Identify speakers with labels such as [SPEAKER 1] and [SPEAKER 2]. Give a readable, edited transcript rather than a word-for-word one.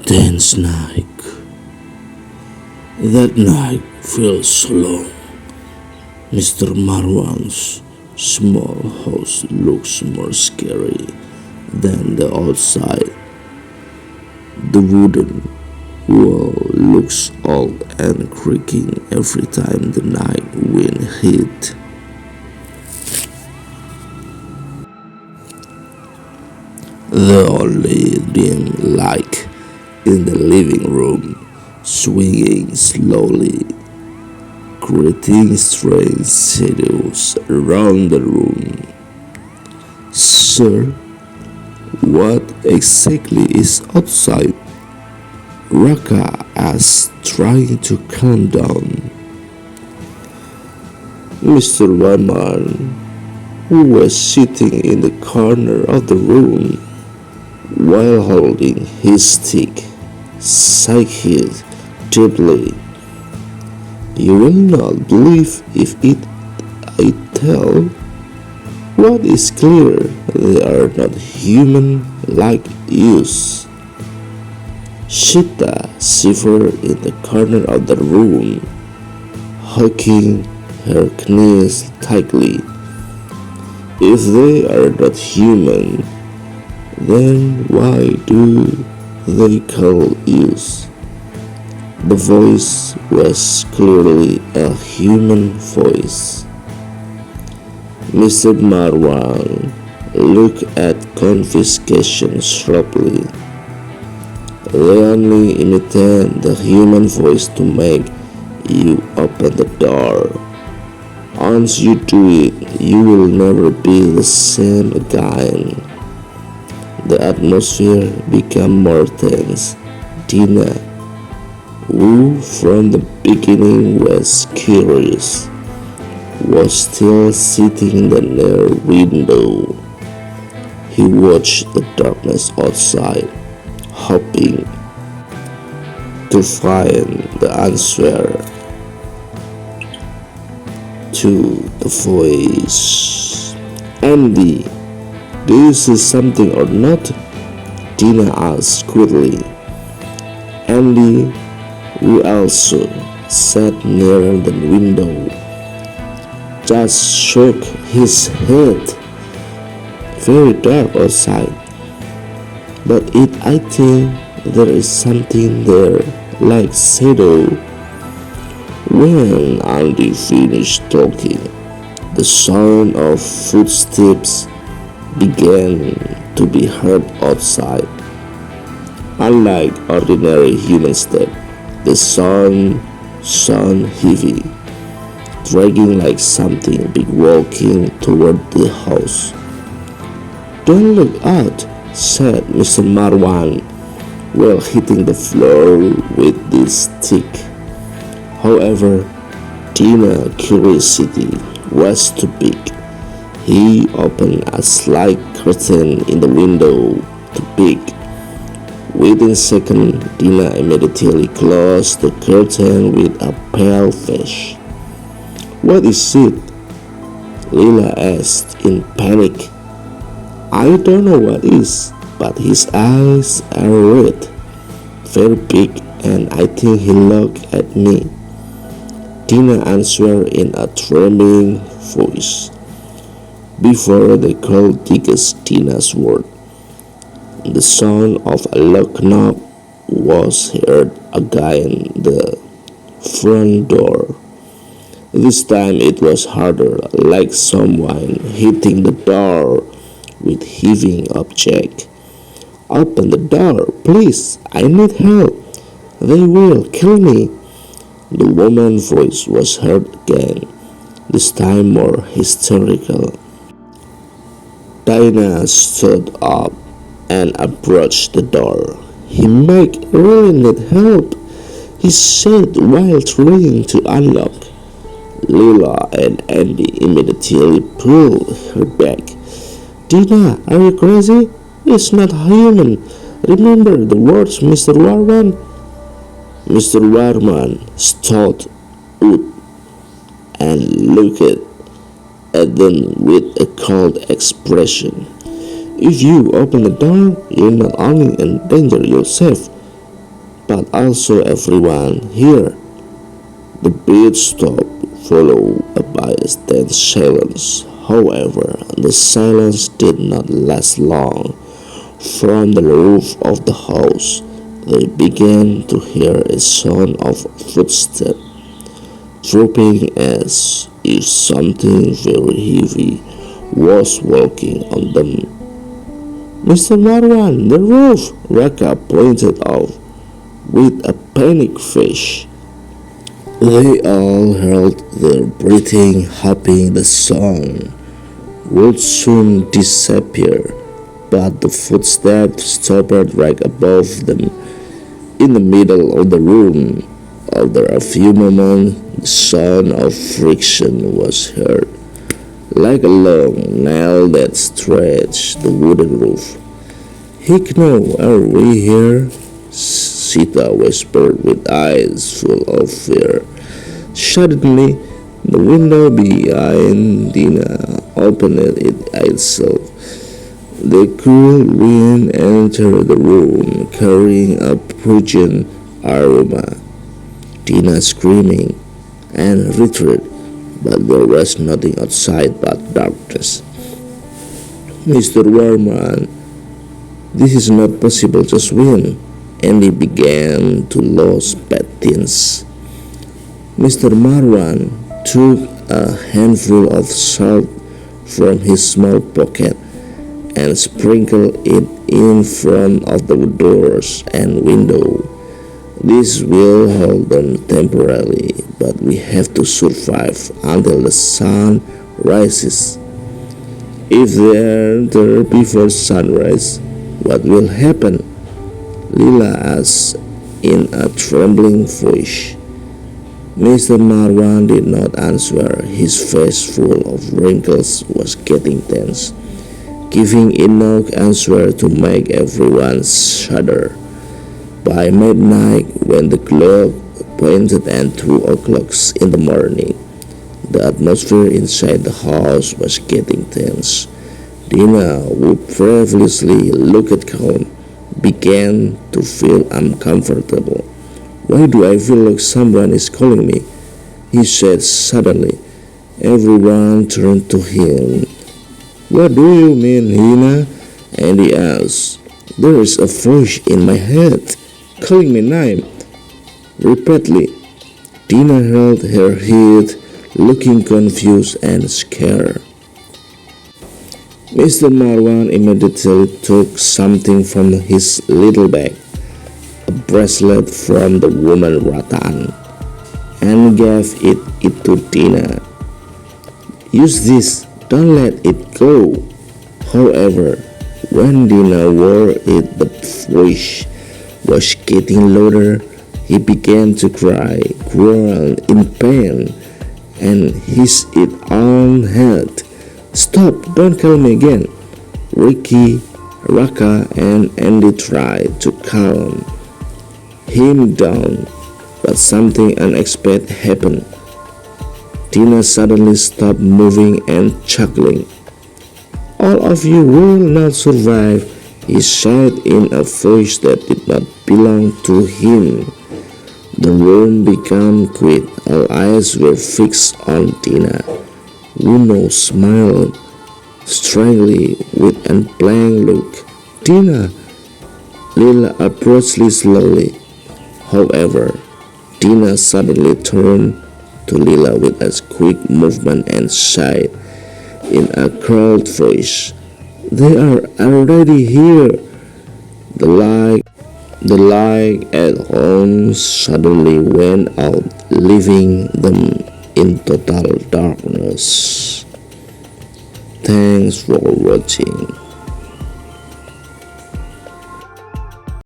[SPEAKER 1] tense night. That night felt so long. Mr. Marwan's small house looks more scary than the outside. The wooden wall looks old and creaking every time the night wind hit. The only dim light in the living room swinging slowly, creating strange shadows around the room. Sir, what exactly is outside? Raka asked, trying to calm down. Mr. Rahman, who was sitting in the corner of the room while holding his stick, sighed deeply. You will not believe if I tell. What is clear, they are not human like us. Sita shivered in the corner of the room, hugging her knees tightly. If they are not human, then why do they call us? The voice was clearly a human voice. Mr. Marwan looked at confiscation sharply. They only imitate the human voice to make you open the door. Once you do it, you will never be the same again. The atmosphere became more tense. Tina, who from the beginning was curious, was still sitting in the near window. He watched the darkness outside, hoping to find the answer to the voice. Andy, do you see something or not? Tina asked quickly. Andy, who also sat near the window, just shook his head. Very dark outside, but I think there is something there, like shadow. When Andy finished talking, the sound of footsteps began to be heard outside. Unlike ordinary human steps, the sound sounded heavy, dragging like something big walking toward the house. Don't look out, said Mr. Marwan, while hitting the floor with his stick. However, Tina's curiosity was too big. He opened a slight curtain in the window to peek. Within a second, Tina immediately closed the curtain with a pale face. What is it? Lila asked in panic. I don't know what is, but his eyes are red, very big, and I think he looked at me. Tina answered in a trembling voice. Before the could dig Tina's word, the sound of a lock knob was heard again the front door. This time it was harder, like someone hitting the door with heaving object. Open the door, please, I need help. They will kill me. The woman's voice was heard again, this time more hysterical. Tina stood up and approached the door. He might really need help, he said while trying to unlock. Lila and Andy immediately pulled her back. Tina, are you crazy? It's not human. Remember the words, Mr. Warman? Mr. Warman stood up and looked at them with a cold expression. If you open the door, you not only endanger yourself, but also everyone here. The beat stopped, followed by a tense silence. However, the silence did not last long. From the roof of the house, they began to hear a sound of footsteps dropping as if something very heavy was walking on them. Mr. Marwan, the roof! Raka pointed out with a panicked face. They all held their breathing, hoping the sound would soon disappear, but the footsteps stopped right above them in the middle of the room. After a few moments, the sound of friction was heard, like a long nail that stretched the wooden roof. Heck no, are we here? Sita whispered with eyes full of fear. Suddenly, the window behind Dina opened it itself. The cool wind entered the room, carrying a pungent aroma. Dina screaming and retreated, but there was nothing outside but darkness. Mr. Warman, this is not possible, just win. And he began to lose patience. Mr. Marwan took a handful of salt from his small pocket and sprinkled it in front of the doors and window. This will hold them temporarily, but we have to survive until the sun rises. If they enter before sunrise, what will happen? Lila asked in a trembling voice. Mr. Marwan did not answer. His face full of wrinkles was getting tense, giving enough answer to make everyone shudder. By midnight, when the clock pointed at 2 o'clock in the morning, the atmosphere inside the house was getting tense. Dina, who previously looked calm, began to feel uncomfortable. Why do I feel like someone is calling me? He said suddenly. Everyone turned to him. What do you mean, Dina? And he asked. There is a voice in my head, calling my name. Repeatedly, Dina held her head, looking confused and scared. Mr. Marwan immediately took something from his little bag, a bracelet from the woman rattan, and gave it to Dina. Use this, don't let it go. However, when Dina wore it, the voice was getting louder. He began to cry, groan in pain, and his own head. Stop, don't call me again. Ricky, Raka, and Andy tried to calm him down, but something unexpected happened. Dina suddenly stopped moving and chuckling. All of you will not survive, he said in a voice that did not belong to him. The room became quiet. All eyes were fixed on Dina. Uno smiled strangely with a blank look. Dina, Lila approached slowly. However, Dina suddenly turned to Lila with a quick movement and sighed in a curled voice. They are already here. The light at home suddenly went out, leaving them in total darkness. Thanks for watching.